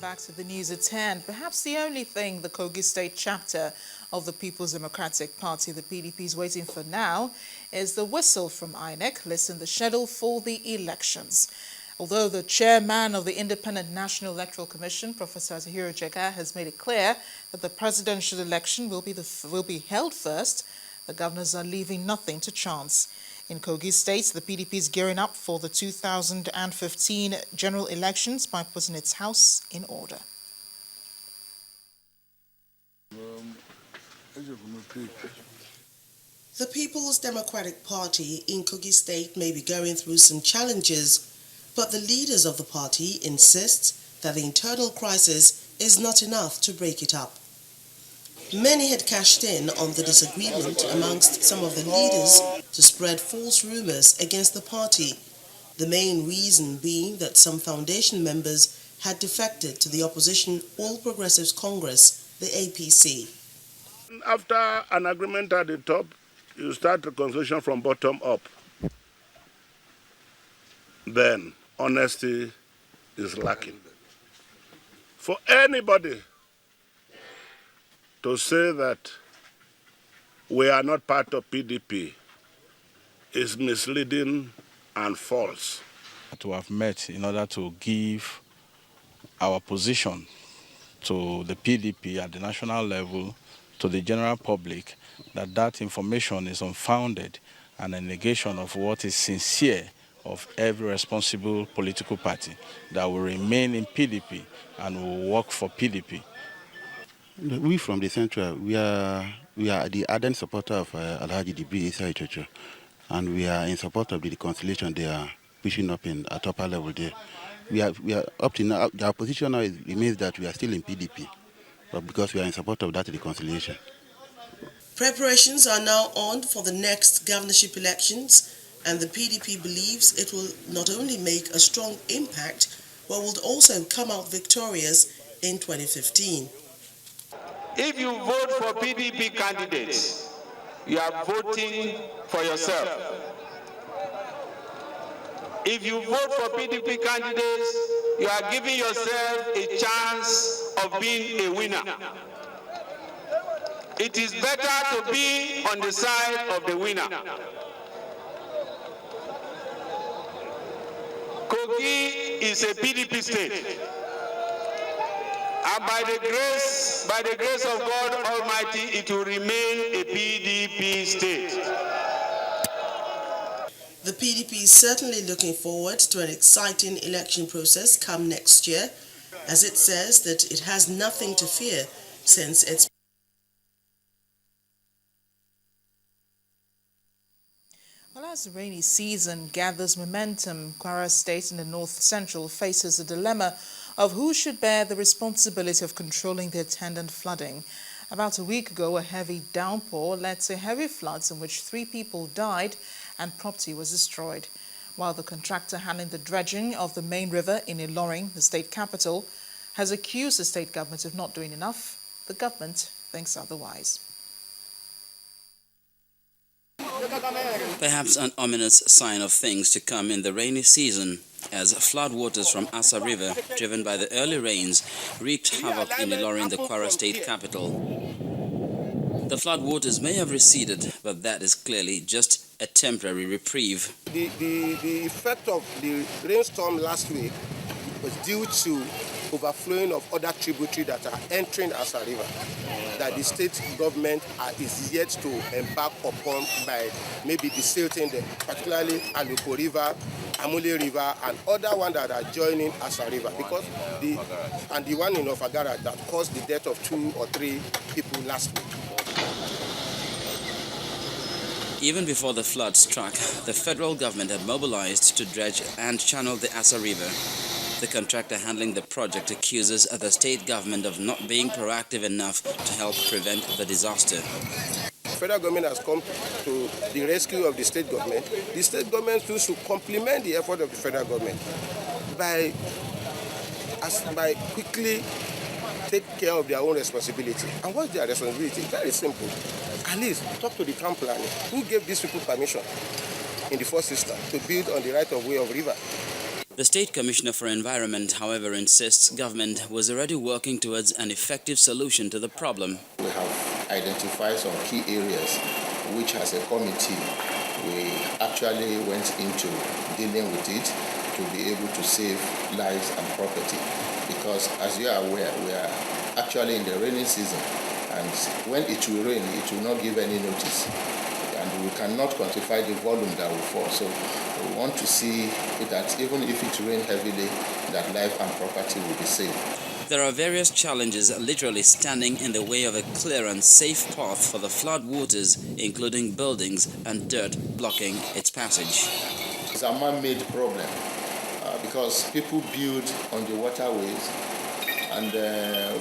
back to the news at hand. Perhaps the only thing the Kogi State chapter of the People's Democratic Party, the PDP, is waiting for now is the whistle from INEC listing the schedule for the elections. Although the chairman of the Independent National Electoral Commission, Professor Azahiro Jega, has made it clear that the presidential election will be held first, the governors are leaving nothing to chance. In Kogi State, the PDP is gearing up for the 2015 general elections by putting its house in order. The People's Democratic Party in Kogi State may be going through some challenges, but the leaders of the party insist that the internal crisis is not enough to break it up. Many had cashed in on the disagreement amongst some of the leaders to spread false rumors against the party, the main reason being that some foundation members had defected to the opposition All Progressives Congress, the APC. After an agreement at the top, you start the conversation from bottom up. Then honesty is lacking. For anybody to say that we are not part of PDP is misleading and false. To have met in order to give our position to the PDP at the national level, to the general public, that information is unfounded and a negation of what is sincere of every responsible political party that will remain in PDP and will work for PDP. We from the Central, we are the ardent supporter of Alhaji Dibri Isa Ichocho, and we are in support of the reconciliation they are pushing up at upper level there. We are up to now. Our position now remains that we are still in PDP, but because we are in support of that reconciliation. Preparations are now on for the next governorship elections, and the PDP believes it will not only make a strong impact, but will also come out victorious in 2015. If you vote for PDP candidates, you are voting for yourself. If you vote for PDP candidates, you are giving yourself a chance of being a winner. It is better to be on the side of the winner. Kogi is a PDP state. And by the grace of God Almighty, it will remain a PDP state. The PDP is certainly looking forward to an exciting election process come next year, as it says that it has nothing to fear since its Well, as the rainy season gathers momentum, Kwara State in the North Central faces a dilemma of who should bear the responsibility of controlling the attendant flooding. About a week ago, a heavy downpour led to heavy floods in which 3 people died and property was destroyed. While the contractor handling the dredging of the main river in Ilorin, the state capital, has accused the state government of not doing enough, the government thinks otherwise. Perhaps an ominous sign of things to come in the rainy season, as floodwaters from Asa River, driven by the early rains, wreaked havoc in Ilorin, the Kwara State capital. The floodwaters may have receded, but that is clearly just a temporary reprieve. The effect of the rainstorm last week was due to overflowing of other tributaries that are entering Asa River, that the state government is yet to embark upon by maybe desilting them, particularly Aluko River, Amule River, and other ones that are joining Asa River, because the one in Ofagara that caused the death of 2 or 3 people last week. Even before the flood struck, the federal government had mobilized to dredge and channel the Asa River. The contractor handling the project accuses the state government of not being proactive enough to help prevent the disaster. The federal government has come to the rescue of the state government. The state government should complement the effort of the federal government by quickly take care of their own responsibility. And what's their responsibility? Very simple. At least talk to the town planner who gave these people permission in the first instance to build on the right of way of river. The State Commissioner for Environment, however, insists government was already working towards an effective solution to the problem. We have identified some key areas which, as a committee, we actually went into dealing with it to be able to save lives and property. Because, as you are aware, we are actually in the rainy season, and when it will rain, it will not give any notice, and we cannot quantify the volume that will fall. So we want to see that even if it rains heavily, that life and property will be saved. There are various challenges literally standing in the way of a clear and safe path for the flood waters, including buildings and dirt blocking its passage. It's a man-made problem because people build on the waterways, and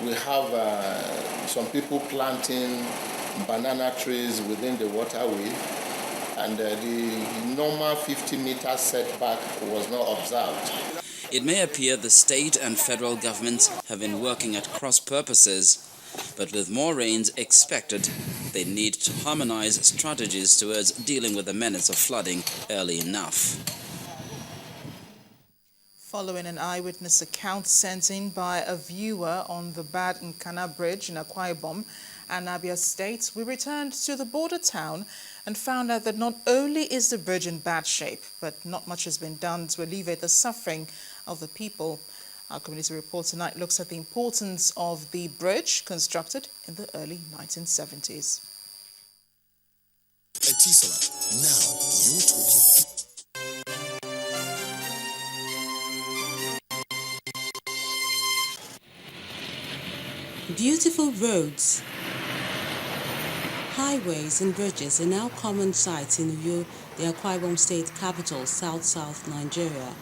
we have some people planting banana trees within the waterway, and the normal 50-meter setback was not observed. It may appear the state and federal governments have been working at cross purposes, but with more rains expected, they need to harmonize strategies towards dealing with the menace of flooding early enough. Following an eyewitness account sent in by a viewer on the Bad Nkana Bridge in Akwa Ibom and Abia State, we returned to the border town and found out that not only is the bridge in bad shape, but not much has been done to alleviate the suffering of the people. Our community report tonight looks at the importance of the bridge constructed in the early 1970s. Etisalat, now you're talking. Beautiful roads, highways and bridges are now common sights in Uyo, the Akwa Ibom state capital, south Nigeria.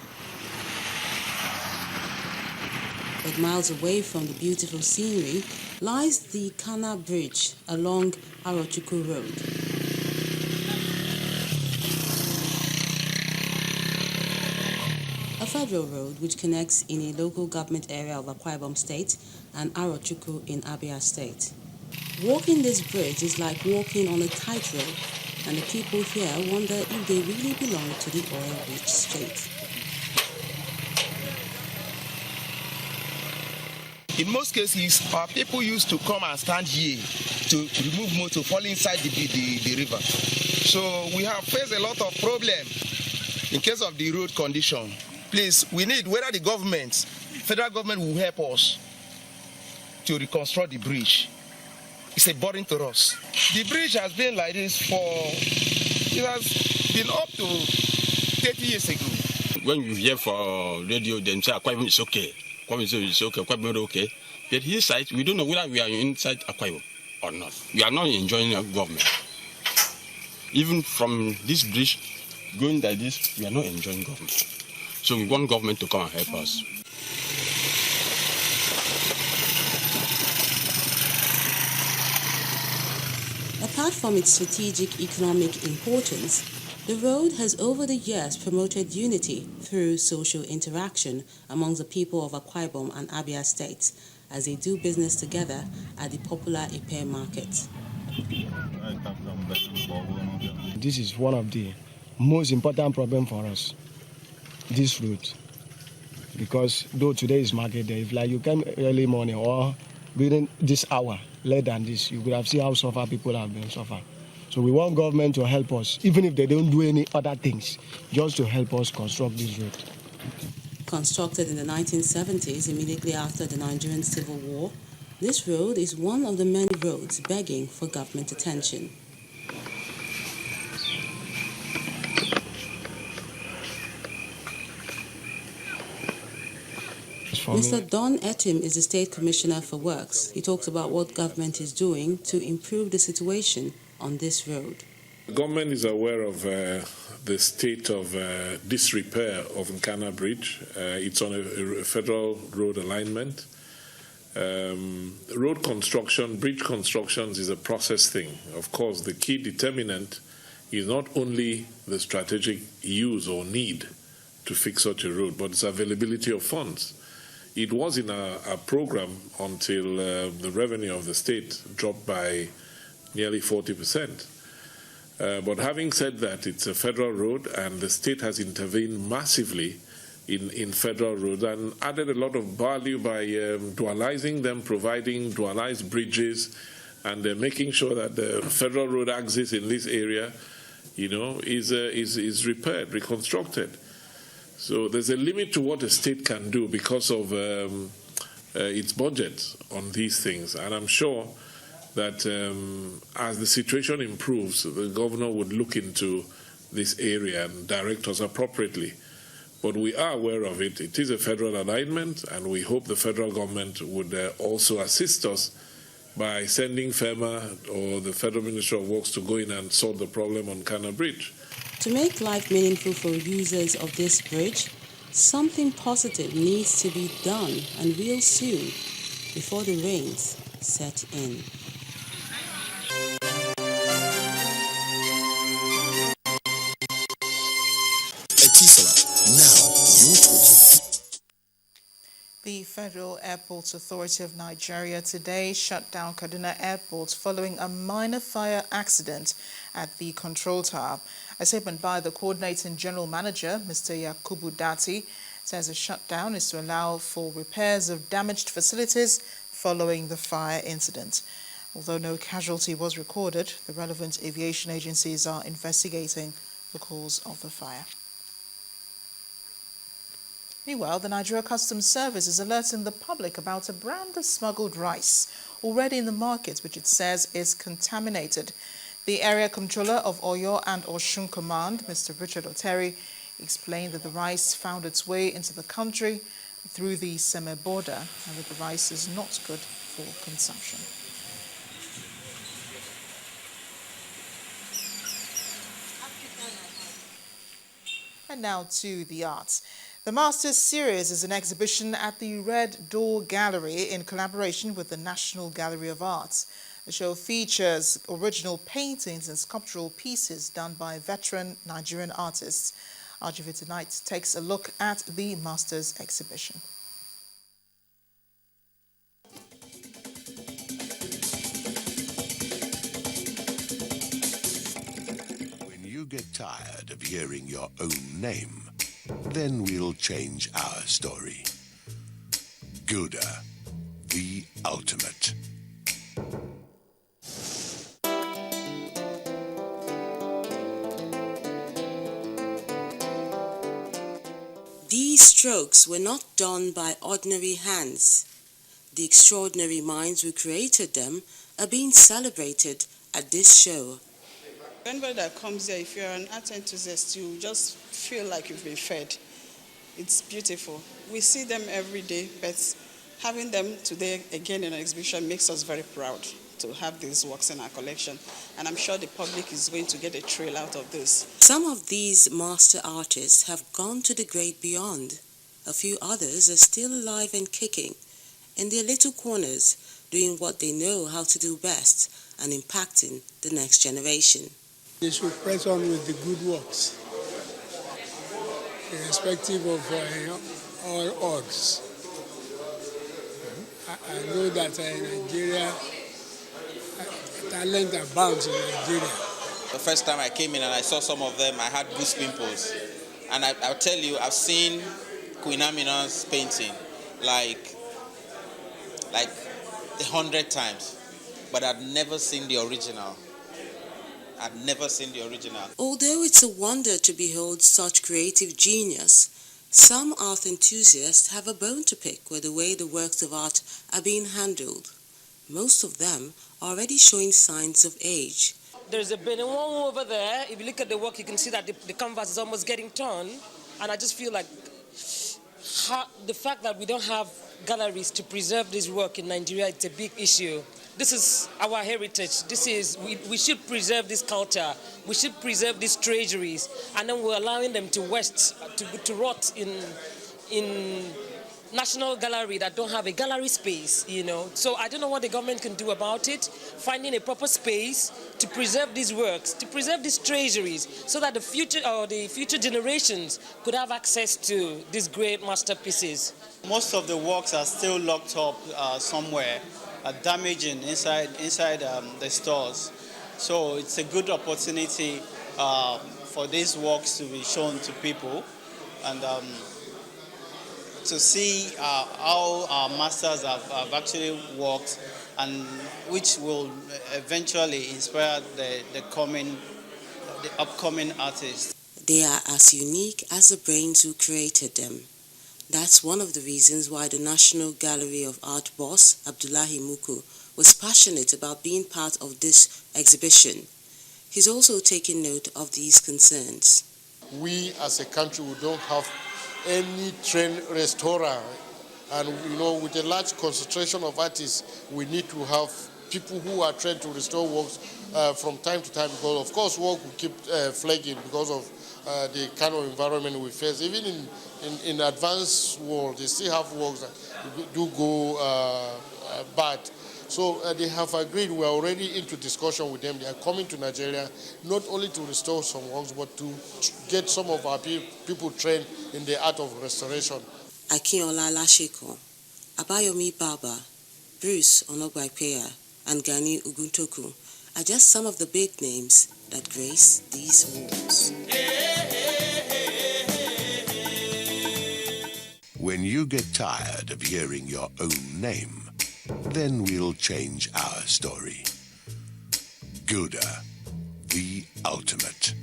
But miles away from the beautiful scenery lies the Kana Bridge along Arochukwu Road. A federal road which connects in a local government area of Akwa Ibom State and Arochukwu in Abia State. Walking this bridge is like walking on a tightrope, and the people here wonder if they really belong to the oil-rich state. In most cases, our people used to come and stand here to remove motor fall inside the river. So we have faced a lot of problems in case of the road condition. Please, we need whether the government, federal government will help us to reconstruct the bridge. It's a burden to us. The bridge has been like this it has been up to 30 years ago. When you hear for radio, then say Akwa Ibom is okay. Akwa Ibom is okay, Akwa Ibom is okay. But his side, we don't know whether we are inside Akwa Ibom or not. We are not enjoying our government. Even from this bridge, going like this, we are not enjoying government. So we want government to come and help us. Apart from its strategic economic importance, the road has over the years promoted unity through social interaction among the people of Akwa Ibom and Abia states as they do business together at the popular Ipe market. This is one of the most important problems for us, this route. Because though today is market day, if like you came early morning or within this hour, later than this, you could have seen how suffer people have been suffer. So we want government to help us, even if they don't do any other things, just to help us construct this road. Constructed in the 1970s, immediately after the Nigerian Civil War, this road is one of the many roads begging for government attention. Mr. Don Etim is the State Commissioner for Works. He talks about what government is doing to improve the situation on this road. The government is aware of the state of disrepair of Nkana Bridge. It's on a federal road alignment. Road construction, bridge constructions is a process thing. Of course, the key determinant is not only the strategic use or need to fix such a road, but its availability of funds. It was in a program until the revenue of the state dropped by nearly 40%. But having said that, it's a federal road and the state has intervened massively in federal roads, and added a lot of value by dualizing them, providing dualized bridges, and making sure that the federal road axis in this area, is repaired, reconstructed. So there's a limit to what a state can do because of its budget on these things, and I'm sure that as the situation improves, the governor would look into this area and direct us appropriately. But we are aware of it. It is a federal alignment, and we hope the federal government would also assist us by sending FEMA or the Federal Ministry of Works to go in and solve the problem on Kana Bridge. To make life meaningful for users of this bridge, something positive needs to be done, and real soon, before the rains set in. Now you're talking. The Federal Airports Authority of Nigeria today shut down Kaduna Airport following a minor fire accident at the control tower. A statement by the Coordinating General Manager, Mr. Yakubu Dati, says the shutdown is to allow for repairs of damaged facilities following the fire incident. Although no casualty was recorded, the relevant aviation agencies are investigating the cause of the fire. Meanwhile, the Nigeria Customs Service is alerting the public about a brand of smuggled rice already in the market, which it says is contaminated. The area controller of Oyo and Osun Command, Mr. Richard Oteri, explained that the rice found its way into the country through the Seme border and that the rice is not good for consumption. And now to the arts. The Masters Series is an exhibition at the Red Door Gallery in collaboration with the National Gallery of Arts. The show features original paintings and sculptural pieces done by veteran Nigerian artists. RGV Tonight takes a look at the Masters exhibition. When you get tired of hearing your own name, then we'll change our story. Gouda, the ultimate. These strokes were not done by ordinary hands. The extraordinary minds who created them are being celebrated at this show. Anybody that comes here, if you're an art enthusiast, you just feel like you've been fed. It's beautiful. We see them every day, but having them today again in an exhibition makes us very proud to have these works in our collection. And I'm sure the public is going to get a thrill out of this. Some of these master artists have gone to the great beyond. A few others are still alive and kicking in their little corners, doing what they know how to do best and impacting the next generation. They should press on with the good works, irrespective of all odds. I know that in Nigeria, talent abounds in Nigeria. The first time I came in and I saw some of them, I had goose pimples. And I'll tell you, I've seen Queen Amina's painting like 100 times, but I'd never seen the original. Although it's a wonder to behold such creative genius, some art enthusiasts have a bone to pick with the way the works of art are being handled. Most of them are already showing signs of age. There's a one over there. If you look at the work, you can see that the canvas is almost getting torn. And I just feel like the fact that we don't have galleries to preserve this work in Nigeria, it's a big issue. This is our heritage. We should preserve this culture. We should preserve these treasuries, and then we're allowing them to rot in National Gallery that don't have a gallery space, So I don't know what the government can do about it, finding a proper space to preserve these works, to preserve these treasuries, so that the future generations could have access to these great masterpieces. Most of the works are still locked up somewhere, damaging inside the stores. So it's a good opportunity for these works to be shown to people, and to see how our masters have actually worked, and which will eventually inspire the upcoming artists. They are as unique as the brains who created them. That's one of the reasons why the National Gallery of Art boss, Abdullahi Muku, was passionate about being part of this exhibition. He's also taken note of these concerns. We as a country, we don't have any trained restorer, and with a large concentration of artists, we need to have people who are trained to restore works from time to time, because of course work will keep flagging because of the kind of environment we face. Even in advanced world, they still have works that do go bad. So they have agreed. We are already into discussion with them. They are coming to Nigeria not only to restore some works, but to get some of our people trained in the art of restoration. Akinola Lashiko, Abayomi Baba, Bruce Onogbaipea, and Gani Uguntoku are just some of the big names that grace these walls. When you get tired of hearing your own name, then we'll change our story. Gouda, the ultimate.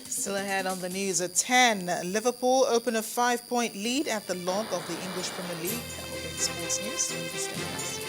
Still ahead on the news at 10, Liverpool open a 5-point lead at the log of the English Premier League. That will be sports news. Stay with us.